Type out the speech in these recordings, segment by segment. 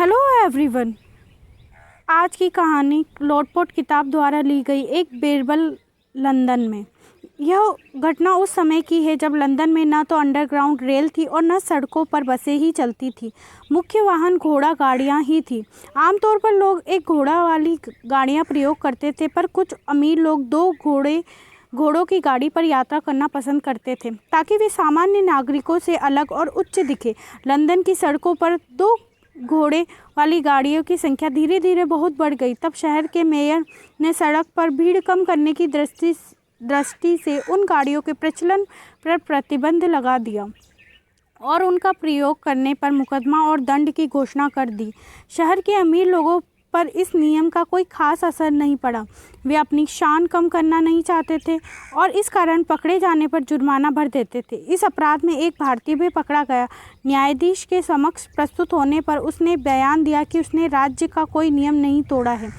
Hello everyone. आज की कहानी लोटपोट किताब द्वारा ली गई एक बीरबल लंदन में। यह घटना उस समय की है जब लंदन में न तो अंडरग्राउंड रेल थी और न सड़कों पर बसें ही चलती थी। मुख्य वाहन घोड़ा गाड़ियाँ ही थी। आमतौर पर लोग एक घोड़ा वाली गाड़ियाँ प्रयोग करते थे, पर कुछ अमीर लोग दो घोड़ों की गाड़ी पर यात्रा करना पसंद करते थे ताकि वे सामान्य नागरिकों से अलग और उच्च दिखे। लंदन की सड़कों पर दो घोड़े वाली गाड़ियों की संख्या धीरे धीरे बहुत बढ़ गई। तब शहर के मेयर ने सड़क पर भीड़ कम करने की दृष्टि से उन गाड़ियों के प्रचलन पर प्रतिबंध लगा दिया और उनका प्रयोग करने पर मुकदमा और दंड की घोषणा कर दी। शहर के अमीर लोगों पर इस नियम का कोई खास असर नहीं पड़ा। वे अपनी शान कम करना नहीं चाहते थे और इस कारण पकड़े जाने पर जुर्माना भर देते थे। इस अपराध में एक भारतीय भी पकड़ा गया। न्यायाधीश के समक्ष प्रस्तुत होने पर उसने बयान दिया कि उसने राज्य का कोई नियम नहीं तोड़ा है।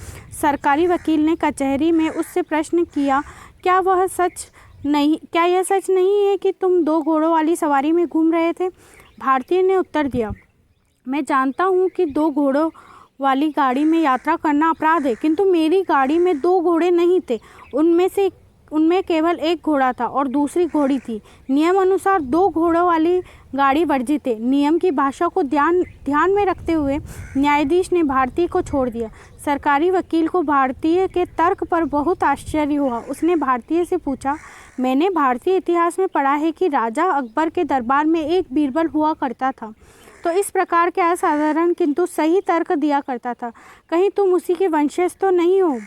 सरकारी वकील ने कचहरी में उससे प्रश्न किया, क्या यह सच नहीं है कि तुम दो घोड़ों वाली सवारी में घूम रहे थे? भारतीय ने उत्तर दिया, मैं जानता हूँ कि दो घोड़ों वाली गाड़ी में यात्रा करना अपराध है, किंतु मेरी गाड़ी में दो घोड़े नहीं थे। उनमें केवल एक घोड़ा था और दूसरी घोड़ी थी। नियम अनुसार दो घोड़ों वाली गाड़ी वर्जित है। नियम की भाषा को ध्यान में रखते हुए न्यायाधीश ने भारतीय को छोड़ दिया। सरकारी वकील को भारतीय के तर्क पर बहुत आश्चर्य हुआ। उसने भारतीय से पूछा, मैंने भारतीय इतिहास में पढ़ा है कि राजा अकबर के दरबार में एक बीरबल हुआ करता था, तो इस प्रकार के असाधारण किंतु सही तर्क दिया करता था। कहीं तुम उसी के वंशज तो नहीं हो?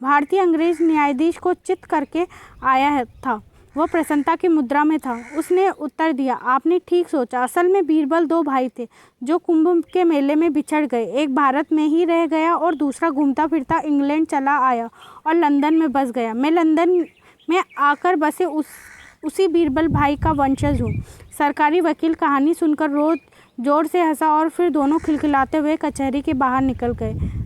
भारतीय अंग्रेज न्यायाधीश को चित करके आया था। वह प्रसन्नता की मुद्रा में था। उसने उत्तर दिया, आपने ठीक सोचा। असल में बीरबल दो भाई थे जो कुंभ के मेले में बिछड़ गए। एक भारत में ही रह गया और दूसरा घूमता फिरता इंग्लैंड चला आया और लंदन में बस गया। मैं लंदन में आकर बसे उसी बीरबल भाई का वंशज हूँ। सरकारी वकील कहानी सुनकर जोर से हंसा और फिर दोनों खिलखिलाते हुए कचहरी के बाहर निकल गए।